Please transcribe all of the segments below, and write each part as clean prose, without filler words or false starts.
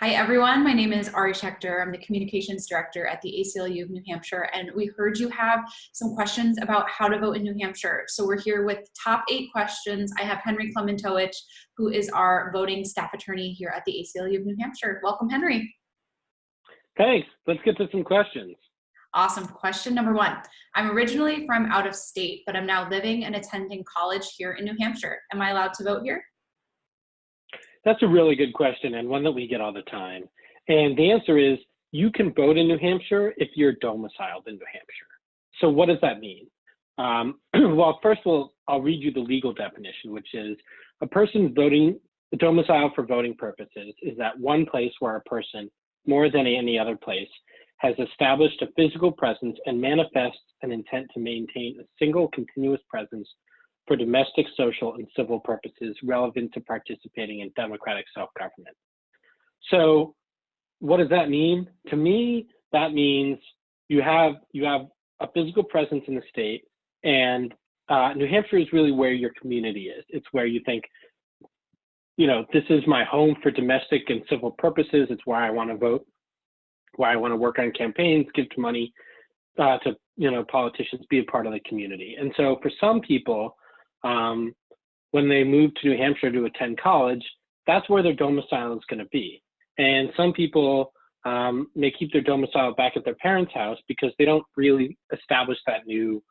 Hi everyone, my name is Ari Schechter. I'm the Communications Director at the ACLU of New Hampshire, and we heard you have some questions about how to vote in New Hampshire. So we're here with top 8 questions. I have Henry Clementowicz, who is our voting staff attorney here at the ACLU of New Hampshire. Welcome, Henry. Thanks. Let's get to some questions. Awesome. Question number 1. I'm originally from out of state, but I'm now living and attending college here in New Hampshire. Am I allowed to vote here? That's a really good question and one that we get all the time. And the answer is you can vote in New Hampshire if you're domiciled in New Hampshire. So what does that mean? Well, first of all, I'll read you the legal definition, which is a person voting domicile for voting purposes is that one place where a person, more than any other place, has established a physical presence and manifests an intent to maintain a single continuous presence for domestic, social, and civil purposes relevant to participating in democratic self-government. So what does that mean? To me, that means you have a physical presence in the state, and New Hampshire is really where your community is. It's where you think, you know, this is my home for domestic and civil purposes. It's where I want to vote, where I want to work on campaigns, give money to, you know, politicians, be a part of the community. And so for some people, when they move to New Hampshire to attend college, that's where their domicile is going to be. And some people may keep their domicile back at their parents' house because they don't really establish that new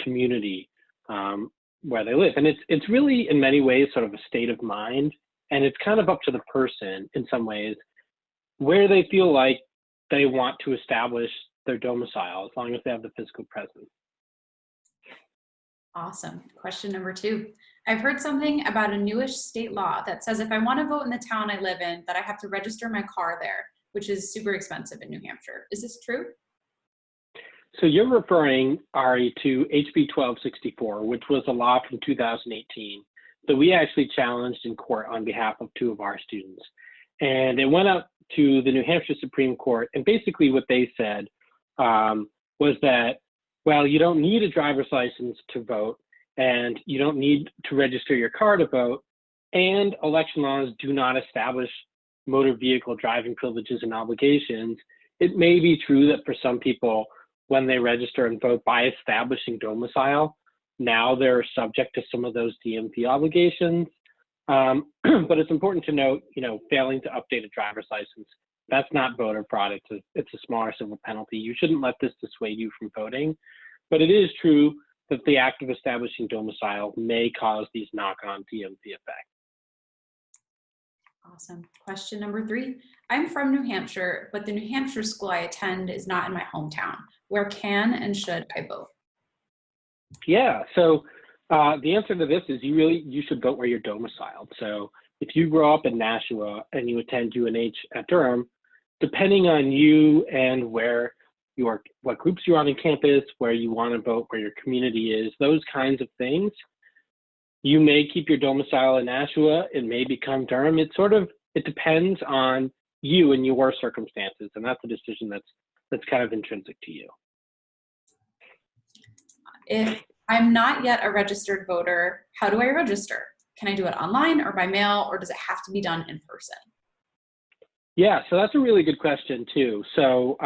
community where they live. And it's really, in many ways, sort of a state of mind. And it's kind of up to the person, in some ways, where they feel like they want to establish their domicile, as long as they have the physical presence. Awesome. Question number 2. I've heard something about a newish state law that says if I want to vote in the town I live in, that I have to register my car there, which is super expensive in New Hampshire. Is this true? So you're referring, Ari, to HB 1264, which was a law from 2018 that we actually challenged in court on behalf of 2 of our students. And it went up to the New Hampshire Supreme Court, and basically what they said was that, well, you don't need a driver's license to vote, and you don't need to register your car to vote, and election laws do not establish motor vehicle driving privileges and obligations. It may be true that for some people, when they register and vote by establishing domicile, now they're subject to some of those DMV obligations. But it's important to note, you know, failing to update a driver's license, that's not voter fraud. It's a smaller civil penalty. You shouldn't let this dissuade you from voting. But it is true that the act of establishing domicile may cause these knock-on DMV effects. Awesome. Question number 3. I'm from New Hampshire, but the New Hampshire school I attend is not in my hometown. Where can and should I vote? Yeah, so the answer to this is you should vote where you're domiciled. So if you grow up in Nashua and you attend UNH at Durham, depending on you and what groups you're on campus, where you want to vote, where your community is, those kinds of things, you may keep your domicile in Nashua. It may become Durham. It depends on you and your circumstances, and that's a decision that's kind of intrinsic to you. If I'm not yet a registered voter, how do I register? Can I do it online or by mail, or does it have to be done in person? Yeah, so that's a really good question too. So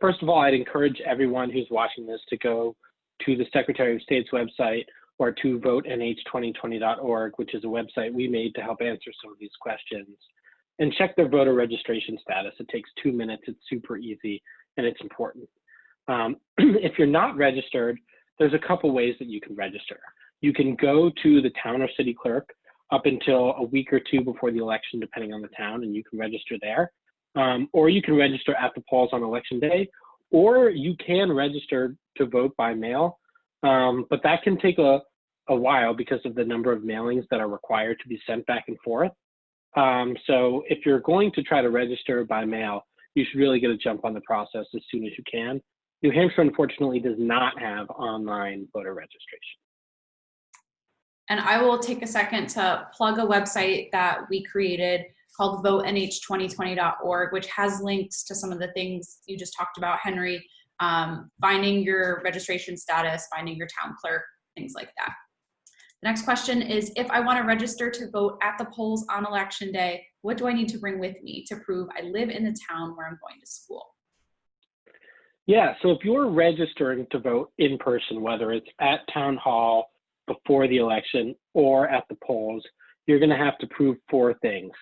first of all, I'd encourage everyone who's watching this to go to the Secretary of State's website or to votenh2020.org, which is a website we made to help answer some of these questions, and check their voter registration status. It takes 2 minutes, it's super easy, and it's important. If you're not registered, there's a couple ways that you can register. You can go to the town or city clerk up until a week or 2 before the election, depending on the town, and you can register there. Or you can register at the polls on election day, or you can register to vote by mail, but that can take a while because of the number of mailings that are required to be sent back and forth. So if you're going to try to register by mail, you should really get a jump on the process as soon as you can. New Hampshire, unfortunately, does not have online voter registration. And I will take a second to plug a website that we created called votenh2020.org, which has links to some of the things you just talked about, Henry, finding your registration status, finding your town clerk, things like that. The next question is, if I want to register to vote at the polls on election day, what do I need to bring with me to prove I live in the town where I'm going to school? Yeah, so if you're registering to vote in person, whether it's at town hall before the election or at the polls, you're going to have to prove 4 things.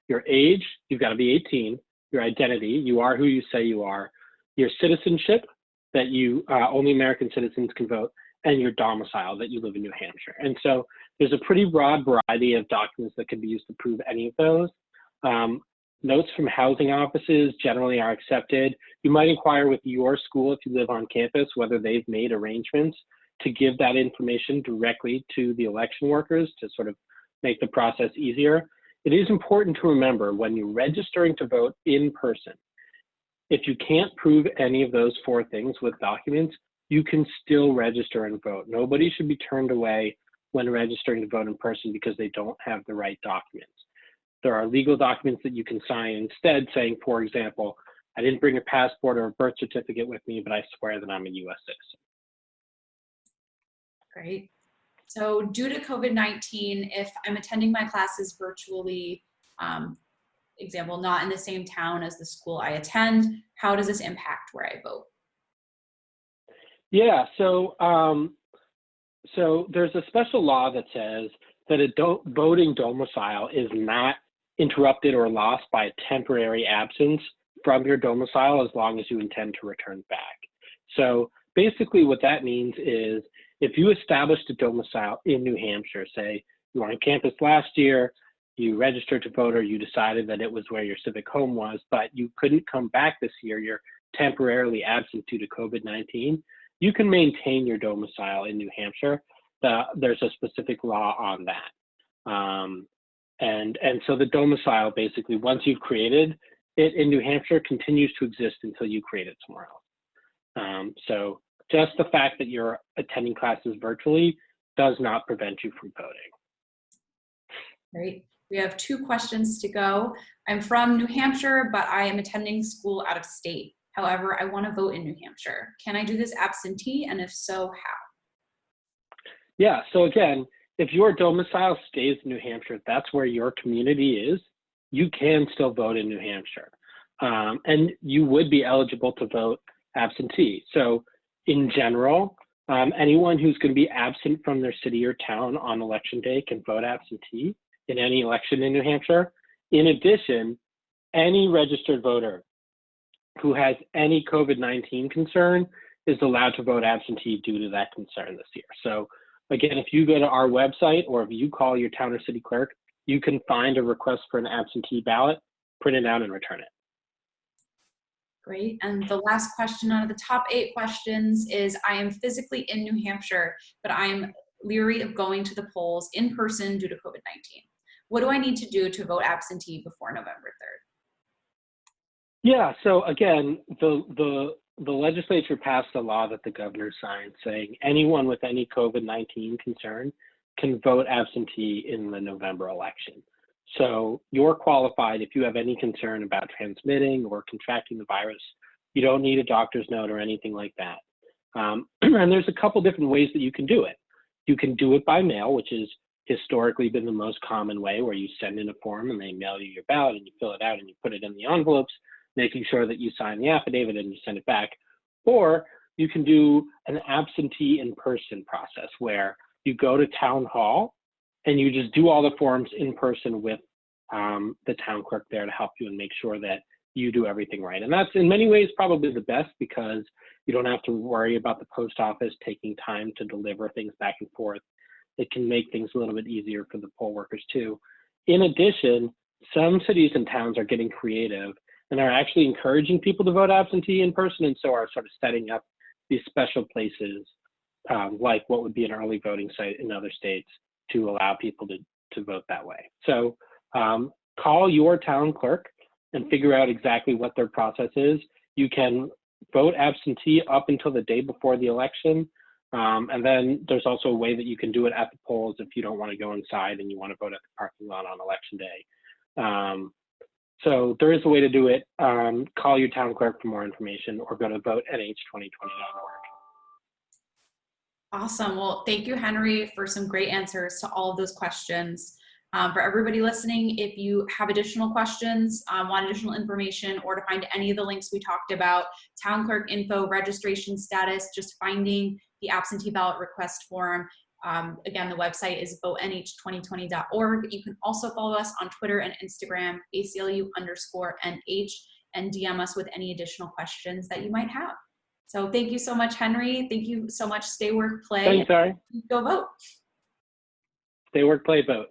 Your age, you've got to be 18, your identity, you are who you say you are, your citizenship, that you only American citizens can vote, and your domicile, that you live in New Hampshire. And so there's a pretty broad variety of documents that can be used to prove any of those. Notes from housing offices generally are accepted. You might inquire with your school if you live on campus whether they've made arrangements to give that information directly to the election workers to sort of make the process easier. It is important to remember when you're registering to vote in person, if you can't prove any of those 4 things with documents, you can still register and vote. Nobody should be turned away when registering to vote in person because they don't have the right documents. There are legal documents that you can sign instead saying, for example, I didn't bring a passport or a birth certificate with me, but I swear that I'm a US citizen. Great. So due to COVID-19, if I'm attending my classes virtually, example, not in the same town as the school I attend, how does this impact where I vote? Yeah, so there's a special law that says that a voting domicile is not interrupted or lost by a temporary absence from your domicile as long as you intend to return back. So basically what that means is if you established a domicile in New Hampshire, say you were on campus last year, you registered to vote or you decided that it was where your civic home was, but you couldn't come back this year, you're temporarily absent due to COVID-19, you can maintain your domicile in New Hampshire. There's a specific law on that. And so the domicile basically, once you've created it in New Hampshire, continues to exist until you create it somewhere else. So just the fact that you're attending classes virtually does not prevent you from voting. Great. We have 2 questions to go. I'm from New Hampshire, but I am attending school out of state. However, I want to vote in New Hampshire. Can I do this absentee? And if so, how? Yeah, so again, if your domicile stays in New Hampshire, that's where your community is, you can still vote in New Hampshire. And you would be eligible to vote absentee. So in general, anyone who's going to be absent from their city or town on election day can vote absentee in any election in New Hampshire. In addition, any registered voter who has any COVID-19 concern is allowed to vote absentee due to that concern this year. So again, if you go to our website or if you call your town or city clerk, you can find a request for an absentee ballot, print it out and return it. Great. And the last question out of the top 8 questions is, I am physically in New Hampshire, but I'm leery of going to the polls in person due to COVID-19. What do I need to do to vote absentee before November 3rd? Yeah, so again, the legislature passed a law that the governor signed saying anyone with any COVID-19 concern can vote absentee in the November election. So you're qualified if you have any concern about transmitting or contracting the virus. You don't need a doctor's note or anything like that. And there's a couple different ways that you can do it. You can do it by mail, which has historically been the most common way, where you send in a form and they mail you your ballot and you fill it out and you put it in the envelopes, making sure that you sign the affidavit and you send it back. Or you can do an absentee in-person process where you go to town hall and you just do all the forms in person with the town clerk there to help you and make sure that you do everything right. And that's in many ways probably the best because you don't have to worry about the post office taking time to deliver things back and forth. It can make things a little bit easier for the poll workers too. In addition, some cities and towns are getting creative and are actually encouraging people to vote absentee in person, and so are sort of setting up these special places like what would be an early voting site in other states to allow people to vote that way. So call your town clerk and figure out exactly what their process is. You can vote absentee up until the day before the election. And then there's also a way that you can do it at the polls if you don't want to go inside and you want to vote at the parking lot on election day. So there is a way to do it. Call your town clerk for more information or go to votenh2020.org. Awesome. Well, thank you, Henry, for some great answers to all of those questions. For everybody listening, if you have additional questions, want additional information, or to find any of the links we talked about, town clerk info, registration status, just finding the absentee ballot request form. Again, the website is votenh2020.org. You can also follow us on Twitter and Instagram, ACLU_NH, and DM us with any additional questions that you might have. So thank you so much, Henry. Thank you so much. Stay, work, play. Thanks, Ari. Go vote. Stay, work, play, vote.